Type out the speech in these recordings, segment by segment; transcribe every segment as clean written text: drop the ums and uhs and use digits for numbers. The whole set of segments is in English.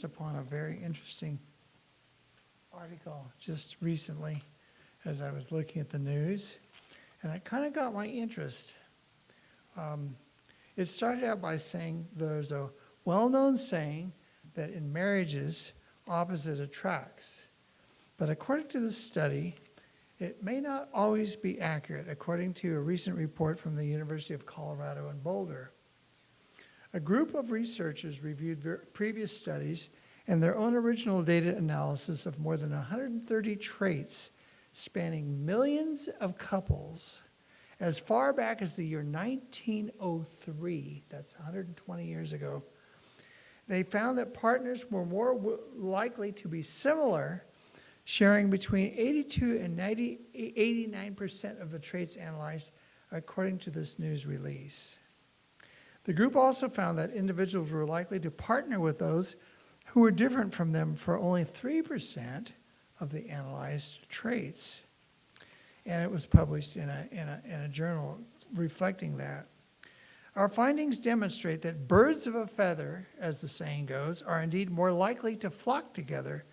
chanced upon a very interesting article just recently as I was looking at the news, and it kind of got my interest. It started out by saying there's a well-known saying that in marriages, opposite attracts. But according to this study, it may not always be accurate, according to a recent report from the University of Colorado in Boulder. A group of researchers reviewed previous studies and their own original data analysis of more than 130 traits spanning millions of couples as far back as the year 1903, that's 120 years ago. They found that partners were more likely to be similar, sharing between 82 and 89% of the traits analyzed, according to this news release. The group also found that individuals were likely to partner with those who were different from them for only 3% of the analyzed traits. And it was published in a journal reflecting that. Our findings demonstrate that birds of a feather, as the saying goes, are indeed more likely to flock together.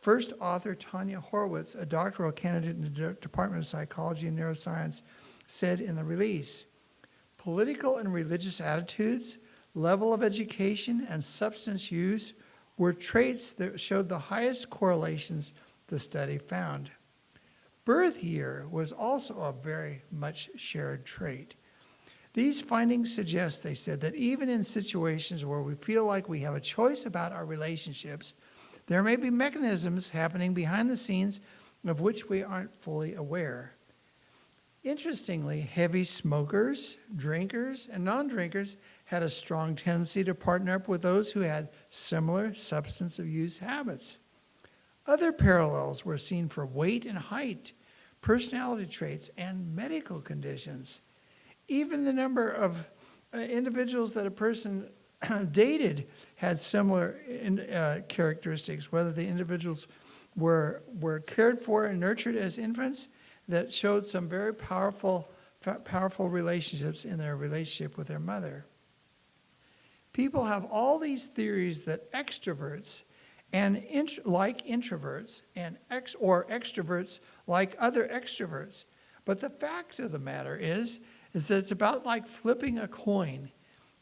First author Tanya Horwitz, a doctoral candidate in the Department of Psychology and Neuroscience, said in the release, political and religious attitudes, level of education, and substance use were traits that showed the highest correlations the study found. Birth year was also a very much shared trait. These findings suggest, they said, that even in situations where we feel like we have a choice about our relationships, there may be mechanisms happening behind the scenes of which we aren't fully aware. Interestingly, heavy smokers, drinkers, and non-drinkers had a strong tendency to partner up with those who had similar substance abuse habits. Other parallels were seen for weight and height, personality traits, and medical conditions. Even the number of individuals that a person dated had similar characteristics, whether the individuals were cared for and nurtured as infants, that showed some very powerful relationships in their relationship with their mother. People have all these theories that extroverts and like introverts or extroverts like other extroverts. But the fact of the matter is that it's about like flipping a coin.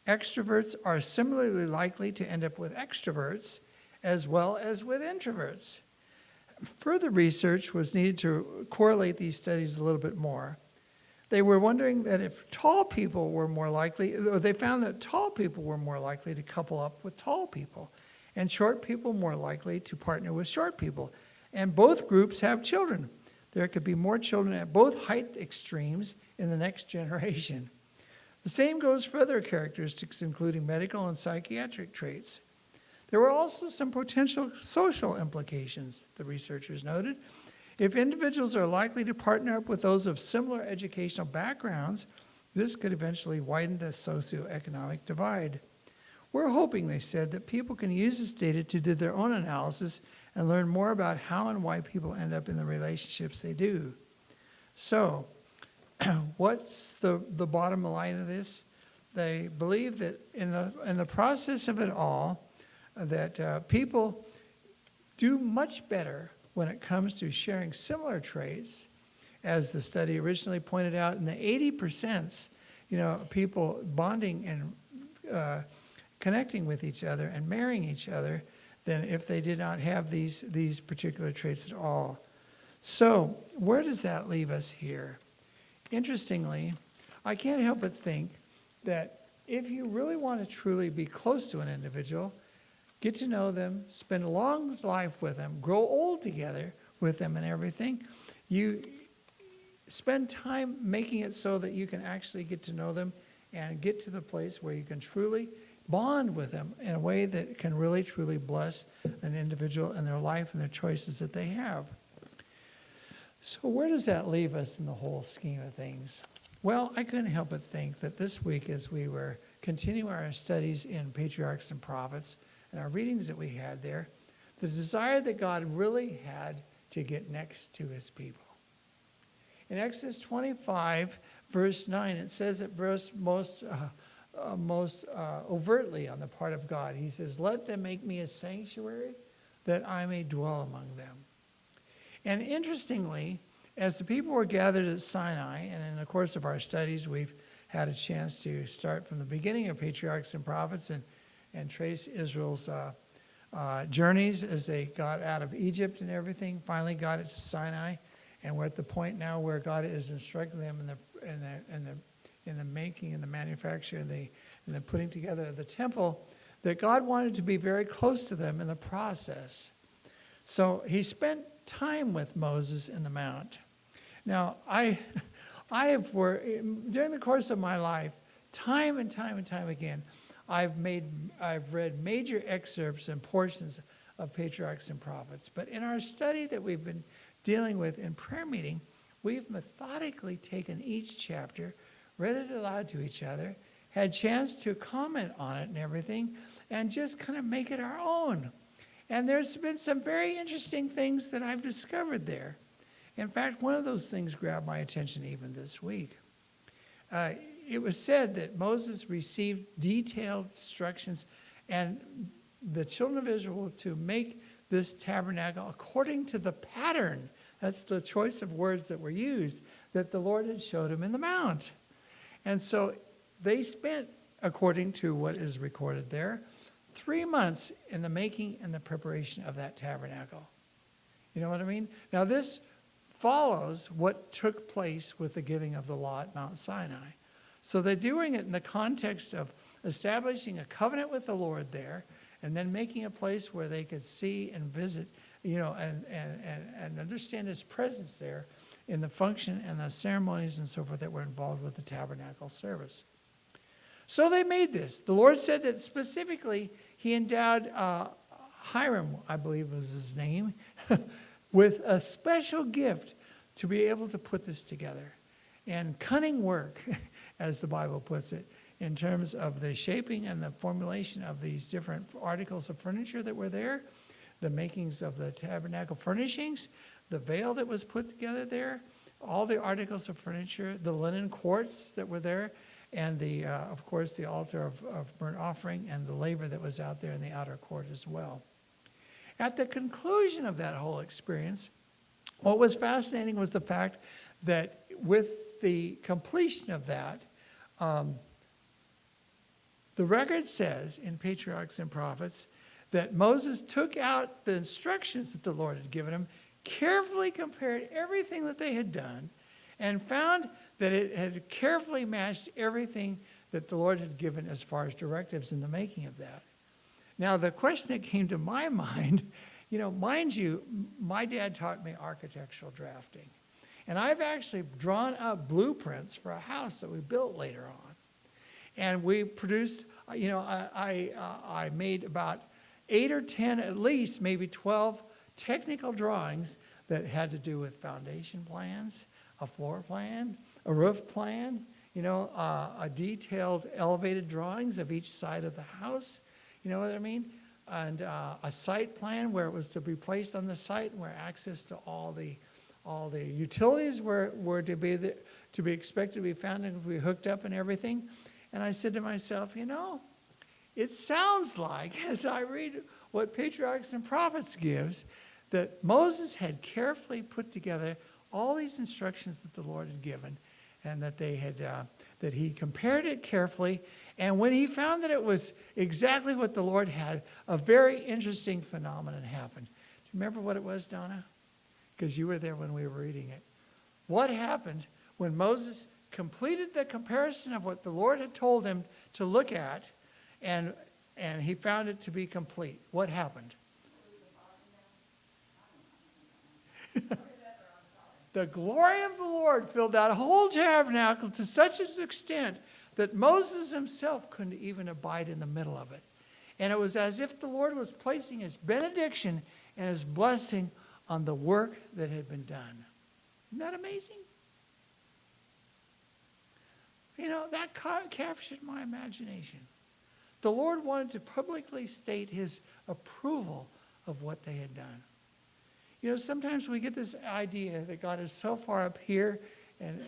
Extroverts are similarly likely to end up with extroverts as well as with introverts. Further research was needed to correlate these studies a little bit more. They were wondering that if tall people were more likely, or they found that tall people were more likely to couple up with tall people, and short people more likely to partner with short people. And both groups have children. There could be more children at both height extremes in the next generation. The same goes for other characteristics, including medical and psychiatric traits. There were also some potential social implications, the researchers noted. If individuals are likely to partner up with those of similar educational backgrounds, this could eventually widen the socioeconomic divide. We're hoping, they said, that people can use this data to do their own analysis and learn more about how and why people end up in the relationships they do. So, what's the bottom line of this? They believe that in the process of it all, that people do much better when it comes to sharing similar traits, as the study originally pointed out, in the 80%, people bonding and connecting with each other and marrying each other than if they did not have these particular traits at all. So where does that leave us here? Interestingly, I can't help but think that if you really want to truly be close to an individual, get to know them, spend a long life with them, grow old together with them and everything, you spend time making it so that you can actually get to know them and get to the place where you can truly bond with them in a way that can really, truly bless an individual and their life and their choices that they have. So where does that leave us in the whole scheme of things? Well, I couldn't help but think that this week, as we were continuing our studies in Patriarchs and Prophets and our readings that we had there, the desire that God really had to get next to his people. In Exodus 25, verse 9, it says it most most overtly on the part of God. He says, "Let them make me a sanctuary that I may dwell among them." And interestingly, as the people were gathered at Sinai, and in the course of our studies, we've had a chance to start from the beginning of Patriarchs and Prophets and trace Israel's journeys as they got out of Egypt and everything, finally got it to Sinai, and we're at the point now where God is instructing them in the making and the manufacture and the putting together of the temple, that God wanted to be very close to them in the process. So he spent time with Moses in the mount. Now, during the course of my life, time and time again, I've read major excerpts and portions of Patriarchs and Prophets. But in our study that we've been dealing with in prayer meeting, we've methodically taken each chapter, read it aloud to each other, had chance to comment on it and everything, and just kind of make it our own. And there's been some very interesting things that I've discovered there. In fact, one of those things grabbed my attention even this week. It was said that Moses received detailed instructions and the children of Israel were to make this tabernacle according to the pattern. That's the choice of words that were used that the Lord had showed him in the mount. And so they spent, according to what is recorded there, 3 months in the making and the preparation of that tabernacle. You know what I mean? Now this follows what took place with the giving of the law at Mount Sinai. So they're doing it in the context of establishing a covenant with the Lord there, and then making a place where they could see and visit, and understand his presence there in the function and the ceremonies and so forth that were involved with the tabernacle service. So they made this. The Lord said that specifically he endowed Hiram, I believe was his name, with a special gift to be able to put this together. And cunning work, as the Bible puts it, in terms of the shaping and the formulation of these different articles of furniture that were there, the makings of the tabernacle furnishings, the veil that was put together there, all the articles of furniture, the linen courts that were there, and of course, the altar of burnt offering and the laver that was out there in the outer court as well. At the conclusion of that whole experience, what was fascinating was the fact that with the completion of that, the record says in Patriarchs and Prophets that Moses took out the instructions that the Lord had given him, carefully compared everything that they had done, and found that it had carefully matched everything that the Lord had given as far as directives in the making of that. Now, the question that came to my mind, mind you, my dad taught me architectural drafting. And I've actually drawn up blueprints for a house that we built later on. And we produced, I made about 8 or 10, at least maybe 12 technical drawings that had to do with foundation plans, a floor plan, a roof plan, a detailed elevated drawings of each side of the house. You know what I mean? And a site plan where it was to be placed on the site and where access to all the utilities were to be expected to be found and to be hooked up and everything. And I said to myself, it sounds like, as I read what Patriarchs and Prophets gives, that Moses had carefully put together all these instructions that the Lord had given, and that that he compared it carefully. And when he found that it was exactly what the Lord had, a very interesting phenomenon happened. Do you remember what it was, Donna? Because you were there when we were reading it. What happened when Moses completed the comparison of what the Lord had told him to look at, and he found it to be complete? What happened? The glory of the Lord filled that whole tabernacle to such an extent that Moses himself couldn't even abide in the middle of it. And it was as if the Lord was placing his benediction and his blessing on the work that had been done. Isn't that amazing? That captured my imagination. The Lord wanted to publicly state his approval of what they had done. Sometimes we get this idea that God is so far up here and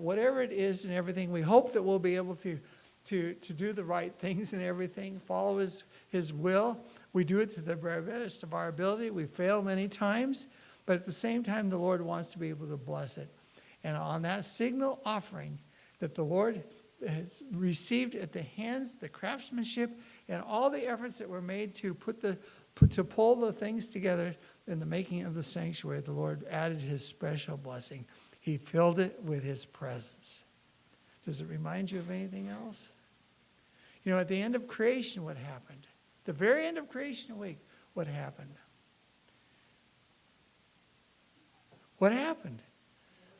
whatever it is and everything, we hope that we'll be able to to do the right things and everything, follow his will. We do it to the very best of our ability. We fail many times, but at the same time, the Lord wants to be able to bless it. And on that signal offering that the Lord has received at the hands, the craftsmanship, and all the efforts that were made to pull the things together in the making of the sanctuary, the Lord added his special blessing. He filled it with his presence. Does it remind you of anything else? You know, at the end of creation, what happened? The very end of creation week, what happened? What happened?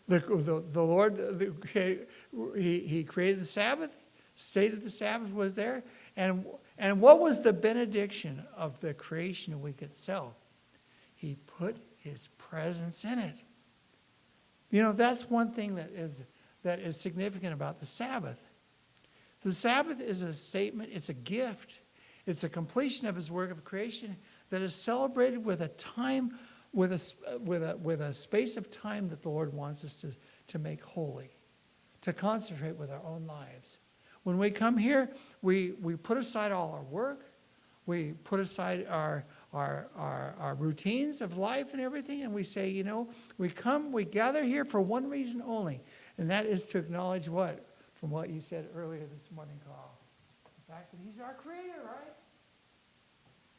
The Lord, he created the Sabbath, stated the Sabbath was there, and what was the benediction of the creation week itself? He put his presence in it. You know, that's one thing that is significant about the Sabbath. The Sabbath is a statement, it's a gift, it's a completion of his work of creation that is celebrated with a time, with a space of time that the Lord wants us to make holy, to concentrate with our own lives. When we come here, we put aside all our work, we put aside our routines of life and everything, and we say, you know, we gather here for one reason only, and that is to acknowledge what? From what you said earlier this morning, Carl. The fact that he's our creator, right?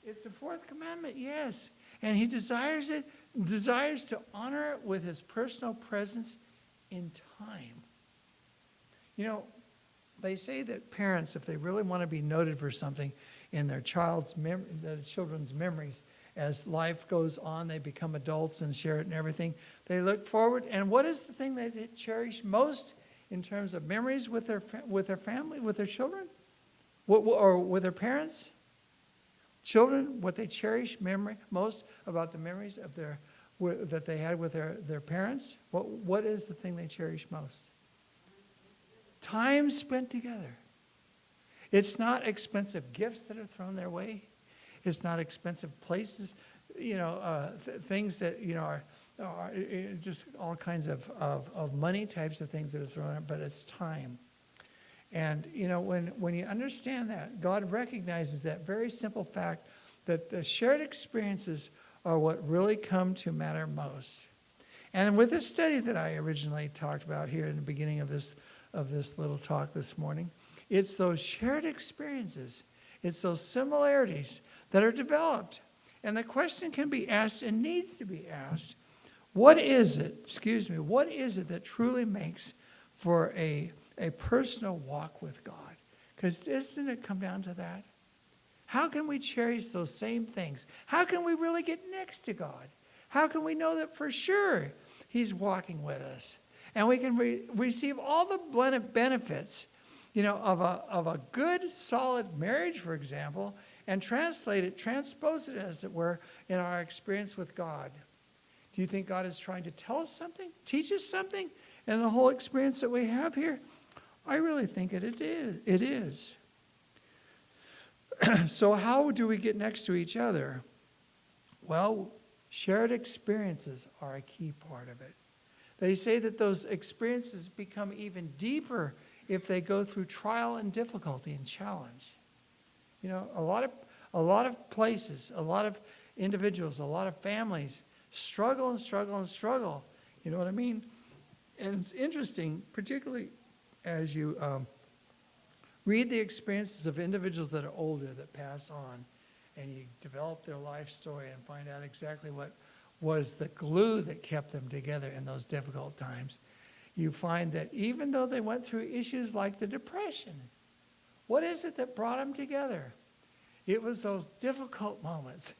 It's the fourth commandment, yes. And he desires to honor it with his personal presence in time. You know, they say that parents, if they really want to be noted for something in their children's memories, as life goes on, they become adults and share it and everything, they look forward. And what is the thing that they cherish most in terms of memories with their family, with their children, or with their parents? Children, what they cherish most about the memories of that they had with their parents, what is the thing they cherish most? Time spent together. It's not expensive gifts that are thrown their way. It's not expensive places, you know, things that, you know, are just all kinds of money types of things that are thrown out, but it's time. And, you know, when you understand that, God recognizes that very simple fact that the shared experiences are what really come to matter most. And with this study that I originally talked about here in the beginning of this little talk this morning, it's those shared experiences, it's those similarities that are developed. And the question can be asked and needs to be asked, what is it that truly makes for a personal walk with God? Because doesn't it come down to that? How can we cherish those same things? How can we really get next to God? How can we know that for sure he's walking with us? And we can receive all the benefits, you know, of a good, solid marriage, for example, and transpose it, as it were, in our experience with God. Do you think God is trying to tell us something, teach us something in the whole experience that we have here? I really think it is. So how do we get next to each other? Well, shared experiences are a key part of it. They say that those experiences become even deeper if they go through trial and difficulty and challenge. You know, a lot of places, a lot of individuals, a lot of families struggle and struggle and struggle. You know what I mean? And it's interesting, particularly as you read the experiences of individuals that are older that pass on, and you develop their life story and find out exactly what was the glue that kept them together in those difficult times. You find that even though they went through issues like the Depression, what is it that brought them together? It was those difficult moments.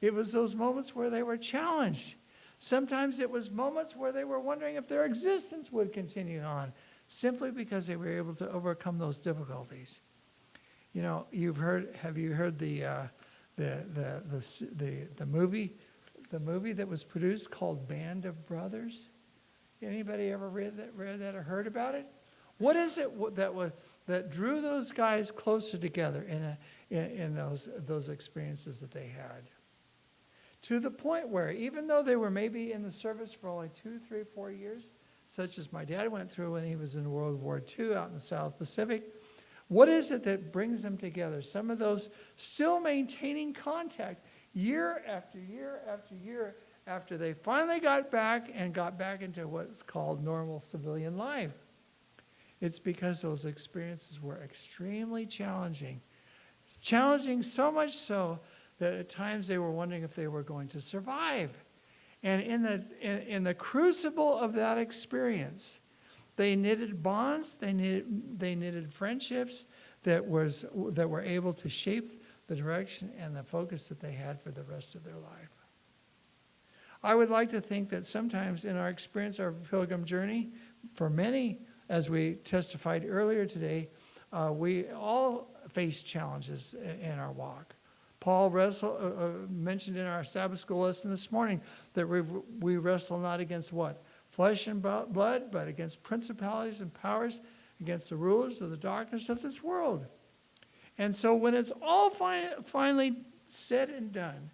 It was those moments where they were challenged. Sometimes it was moments where they were wondering if their existence would continue on, simply because they were able to overcome those difficulties. You know, have you heard the movie that was produced called Band of Brothers? Anybody ever read that or heard about it? What is it that drew those guys closer together in those experiences that they had? To the point where even though they were maybe in the service for only 2, 3, 4 years, such as my dad went through when he was in World War II out in the South Pacific, What is it that brings them together? Some of those still maintaining contact year after year after year after they finally got back into what's called normal civilian life. It's because those experiences were extremely challenging. It's challenging so much so that at times they were wondering if they were going to survive. And in the crucible of that experience, they knitted bonds, they knitted friendships that were able to shape the direction and the focus that they had for the rest of their life. I would like to think that sometimes in our experience, our pilgrim journey, for many, as we testified earlier today, we all face challenges in our walk. Paul mentioned in our Sabbath school lesson this morning that we wrestle not against what? Flesh and blood, but against principalities and powers, against the rulers of the darkness of this world. And so when it's all finally said and done,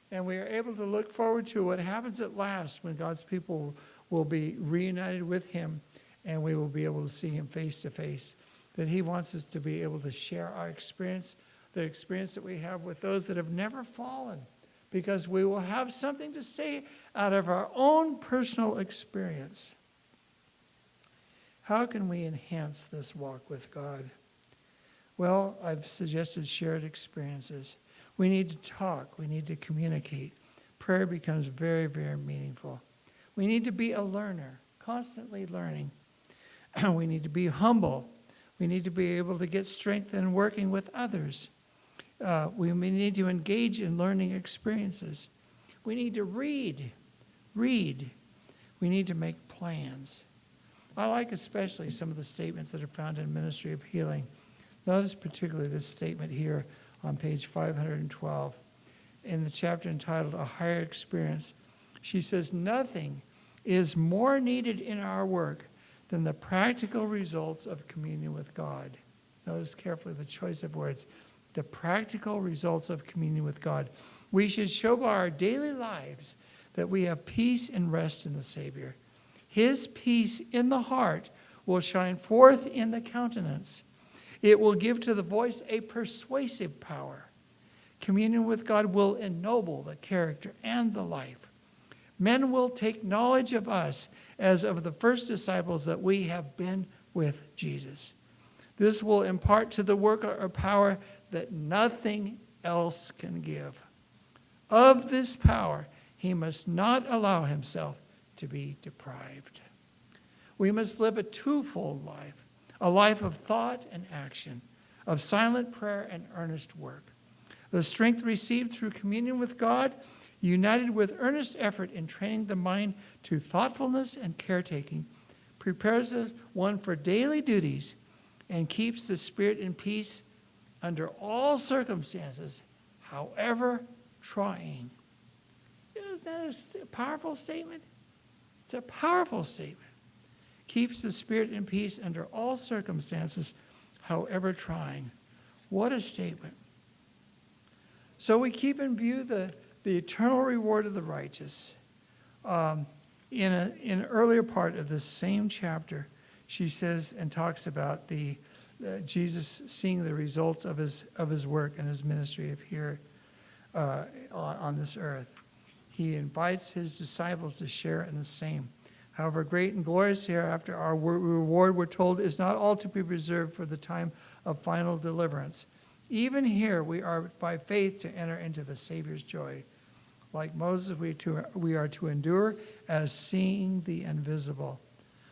and we are able to look forward to what happens at last when God's people will be reunited with him and we will be able to see him face to face, that he wants us to be able to share our experience, the experience that we have with those that have never fallen, because we will have something to say out of our own personal experience. How can we enhance this walk with God? Well, I've suggested shared experiences. We need to talk. We need to communicate. Prayer becomes very, very meaningful. We need to be a learner, constantly learning. We need to be humble. We need to be able to get strength in working with others. We need to engage in learning experiences. We need to read. We need to make plans. I like especially some of the statements that are found in Ministry of Healing. Notice particularly this statement here on page 512 in the chapter entitled A Higher Experience. She says, nothing is more needed in our work than the practical results of communion with God. Notice carefully the choice of words. The practical results of communion with God. We should show by our daily lives that we have peace and rest in the Savior. His peace in the heart will shine forth in the countenance. It will give to the voice a persuasive power. Communion with God will ennoble the character and the life. Men will take knowledge of us as of the first disciples that we have been with Jesus. This will impart to the work a power that nothing else can give. Of this power, he must not allow himself to be deprived. We must live a twofold life, a life of thought and action, of silent prayer and earnest work. The strength received through communion with God, united with earnest effort in training the mind to thoughtfulness and caretaking, prepares one for daily duties and keeps the spirit in peace under all circumstances, however trying. Isn't that a powerful statement? It's a powerful statement. Keeps the spirit in peace under all circumstances, however trying. What a statement. So we keep in view the eternal reward of the righteous. In an earlier part of this same chapter, she says and talks about Jesus seeing the results of his work and his ministry of here on this earth. He invites his disciples to share in the same. However, great and glorious hereafter, our reward, we're told, is not all to be reserved for the time of final deliverance. Even here, we are by faith to enter into the Savior's joy. Like Moses, we are to endure as seeing the invisible.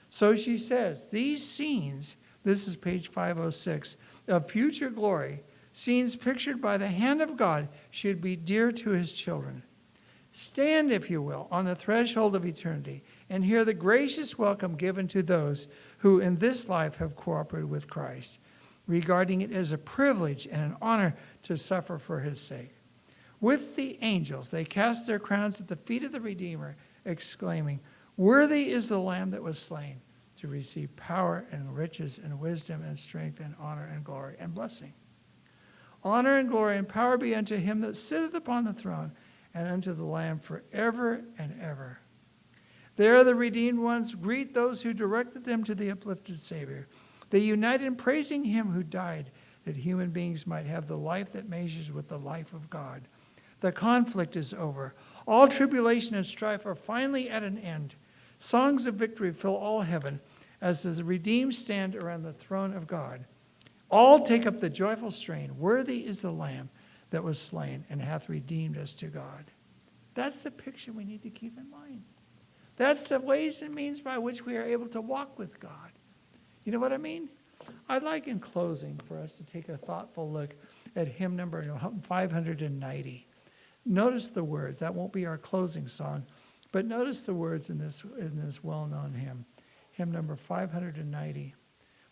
So she says, these scenes, this is page 506, of future glory, scenes pictured by the hand of God, should be dear to his children. Stand, if you will, on the threshold of eternity and hear the gracious welcome given to those who in this life have cooperated with Christ, regarding it as a privilege and an honor to suffer for his sake. With the angels, they cast their crowns at the feet of the Redeemer, exclaiming, worthy is the Lamb that was slain to receive power and riches and wisdom and strength and honor and glory and blessing. Honor and glory and power be unto him that sitteth upon the throne and unto the Lamb forever and ever. There the redeemed ones greet those who directed them to the uplifted Savior. They unite in praising him who died, that human beings might have the life that measures with the life of God. The conflict is over. All tribulation and strife are finally at an end. Songs of victory fill all heaven as the redeemed stand around the throne of God. All take up the joyful strain. Worthy is the Lamb that was slain and hath redeemed us to God. That's the picture we need to keep in mind. That's the ways and means by which we are able to walk with God. You know what I mean? I'd like in closing for us to take a thoughtful look at hymn number 590. Notice the words. That won't be our closing song, but notice the words in this well-known hymn. Hymn number 590.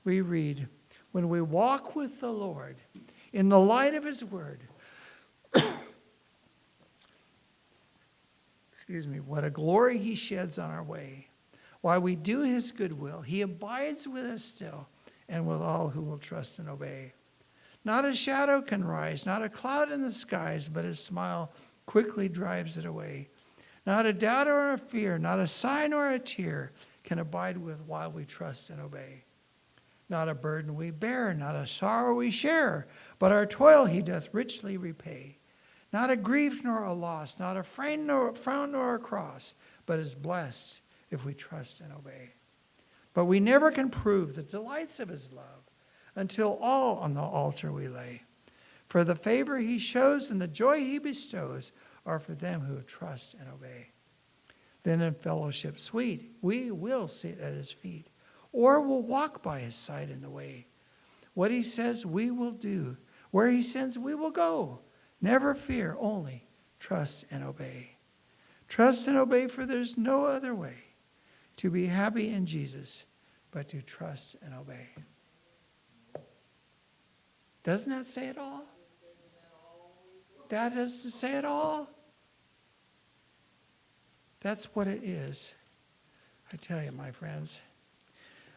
We read, when we walk with the Lord in the light of his word, what a glory he sheds on our way. While we do his good will, he abides with us still and with all who will trust and obey. Not a shadow can rise, not a cloud in the skies, but his smile quickly drives it away. Not a doubt or a fear, not a sign or a tear can abide with while we trust and obey. Not a burden we bear, not a sorrow we share, but our toil he doth richly repay. Not a grief nor a loss, not a frown nor a cross, but is blessed if we trust and obey. But we never can prove the delights of his love until all on the altar we lay. For the favor he shows and the joy he bestows are for them who trust and obey. Then in fellowship sweet, we will sit at his feet, or will walk by his side in the way. What he says we will do. Where he sends we will go. Never fear, only trust and obey. Trust and obey, for there's no other way to be happy in Jesus but to trust and obey. Doesn't that say it all? That has to say it all. That's what it is. I tell you, my friends.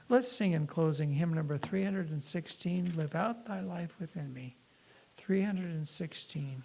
Let's sing in closing hymn number 316, Live Out Thy Life Within Me. 316.